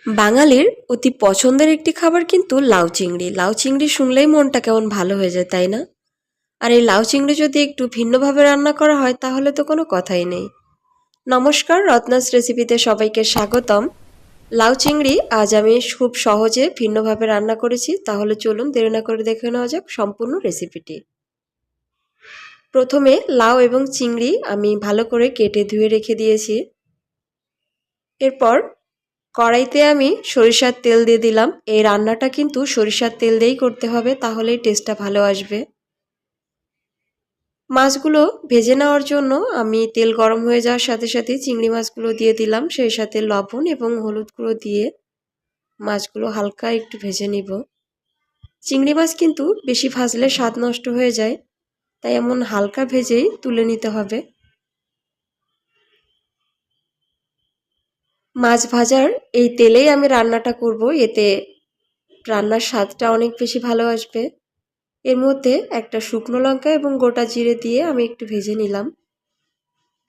বাঙালির অতি পছন্দের একটি খাবার কিন্তু লাউ চিংড়ি। লাউ চিংড়ি শুনলেই মনটা কেমন ভালো হয়ে যায়, তাই না? আর এই লাউ চিংড়ি যদি একটু ভিন্নভাবে রান্না করা হয় তাহলে তো কোনো কথাই নেই। নমস্কার, রত্নাস রেসিপিতে সবাইকে স্বাগতম। লাউ চিংড়ি আজ আমি খুব সহজে ভিন্নভাবে রান্না করেছি, তাহলে চলুন দেরি না করে দেখে নেওয়া যাক সম্পূর্ণ রেসিপিটি। প্রথমে লাউ এবং চিংড়ি আমি ভালো করে কেটে ধুয়ে রেখে দিয়েছি। এরপর কড়াইতে আমি সরিষার তেল দিয়ে দিলাম। এই রান্নাটা কিন্তু সরিষার তেল দিয়েই করতে হবে, তাহলেই টেস্টটা ভালো আসবে। মাছগুলো ভেজে নেওয়ার জন্য আমি তেল গরম হয়ে যাওয়ার সাথে সাথে চিংড়ি মাছগুলো দিয়ে দিলাম, সেই সাথে লবণ এবং হলুদ গুঁড়ো দিয়ে মাছগুলো হালকা একটু ভেজে নিব। চিংড়ি মাছ কিন্তু বেশি ভাজলে স্বাদ নষ্ট হয়ে যায়, তাই এমন হালকা ভেজেই তুলে নিতে হবে। মাছ ভাজার এই তেলেই আমি রান্নাটা করব, এতে রান্নার স্বাদটা অনেক বেশি ভালো আসবে। এর মধ্যে একটা শুকনো লঙ্কা এবং গোটা জিরে দিয়ে আমি একটু ভেজে নিলাম।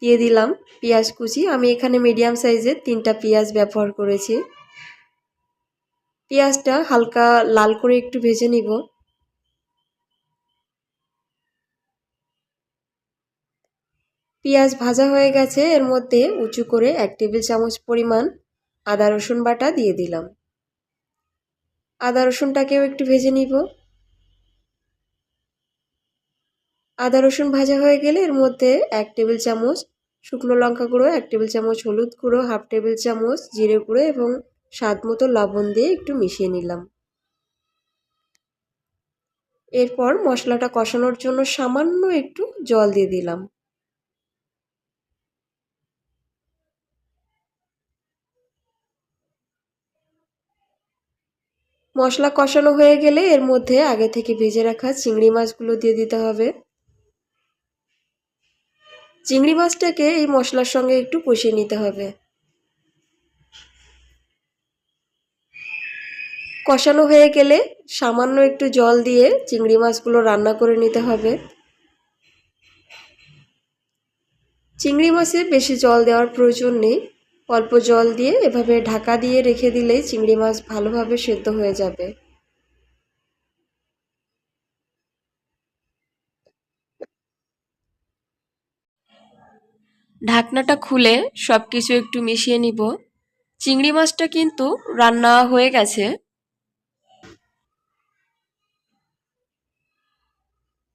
দিয়ে দিলাম পেঁয়াজ কুচি। আমি এখানে মিডিয়াম সাইজের 3টা পেঁয়াজ ব্যবহার করেছি। পেঁয়াজটা হালকা লাল করে একটু ভেজে নিব। পেঁয়াজ ভাজা হয়ে গেছে, এর মধ্যে উঁচু করে 1 টেবিল চামচ পরিমাণ আদা রসুন বাটা দিয়ে দিলাম। আদা রসুনটাকেও একটু ভেজে নিব। আদা রসুন ভাজা হয়ে গেলে এর মধ্যে 1 টেবিল চামচ শুকনো লঙ্কা গুঁড়ো, 1 টেবিল চামচ হলুদ গুঁড়ো, হাফ টেবিল চামচ জিরে গুঁড়ো এবং স্বাদ মতো লবণ দিয়ে একটু মিশিয়ে নিলাম। এরপর মশলাটা কষানোর জন্য সামান্য একটু জল দিয়ে দিলাম। মশলা কষানো হয়ে গেলে এর মধ্যে আগে থেকে ভেজে রাখা চিংড়ি মাছগুলো দিয়ে দিতে হবে। চিংড়ি মাছটাকে এই মশলার সঙ্গে একটু কষিয়ে নিতে হবে। কষানো হয়ে গেলে সামান্য একটু জল দিয়ে চিংড়ি মাছগুলো রান্না করে নিতে হবে। চিংড়ি মাছে বেশি জল দেওয়ার প্রয়োজন নেই, অল্প জল দিয়ে এভাবে ঢাকা দিয়ে রেখে দিলেই চিংড়ি মাছ ভালোভাবে সেদ্ধ হয়ে যাবে। ঢাকনাটা খুলে সব কিছু একটু মিশিয়ে নিব। চিংড়ি মাছটা কিন্তু রান্না হয়ে গেছে।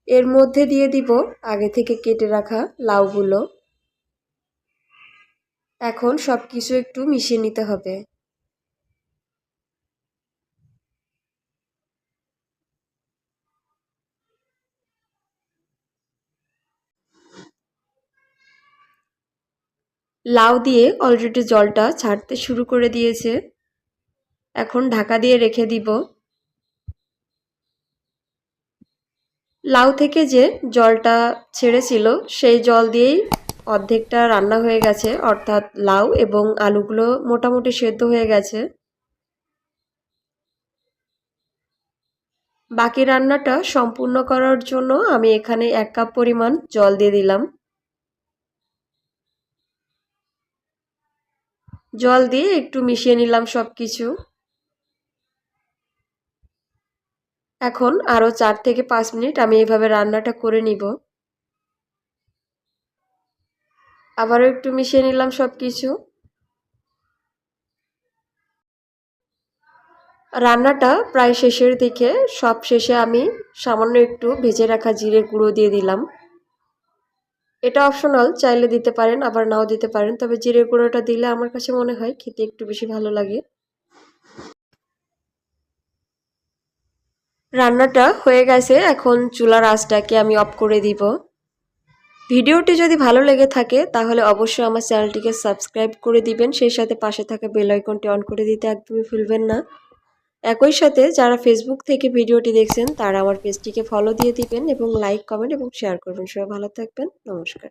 এর মধ্যে দিয়ে দিব আগে থেকে কেটে রাখা লাউগুলো। এখন সব কিছু একটু মিশিয়ে নিতে হবে। লাউ দিয়ে অলরেডি জলটা ছাড়তে শুরু করে দিয়েছে। এখন ঢাকা দিয়ে রেখে দিব। লাউ থেকে যে জলটা ছেড়েছিল সেই জল দিয়েই অর্ধেকটা রান্না হয়ে গেছে, অর্থাৎ লাউ এবং আলুগুলো মোটামুটি সেদ্ধ হয়ে গেছে। বাকি রান্নাটা সম্পূর্ণ করার জন্য আমি এখানে 1 কাপ পরিমাণ জল দিয়ে দিলাম। জল দিয়ে একটু মিশিয়ে নিলাম সব কিছু। এখন আরও 4 থেকে 5 মিনিট আমি এইভাবে রান্নাটা করে নিব। আবারও একটু মিশিয়ে নিলাম সব কিছু। রান্নাটা প্রায় শেষের দিকে, সব শেষে আমি সামান্য একটু ভেজে রাখা জিরে গুঁড়ো দিয়ে দিলাম। এটা অপশনাল, চাইলে দিতে পারেন আবার নাও দিতে পারেন, তবে জিরে গুঁড়োটা দিলে আমার কাছে মনে হয় খেতে একটু বেশি ভালো লাগে। রান্নাটা হয়ে গেছে, এখন চুলার আঁচটাকে আমি অফ করে দিব। ভিডিওটি যদি ভালো লেগে থাকে তাহলে অবশ্যই আমার চ্যানেলটিকে সাবস্ক্রাইব করে দিবেন, সেই সাথে পাশে থাকা বেল আইকনটি অন করে দিতে একদমই ভুলবেন না। একই সাথে যারা ফেসবুক থেকে ভিডিওটি দেখছেন তারা আমার পেজটিকে ফলো দিয়ে দিবেন এবং লাইক, কমেন্ট এবং শেয়ার করবেন। সবাই ভালো থাকবেন। নমস্কার।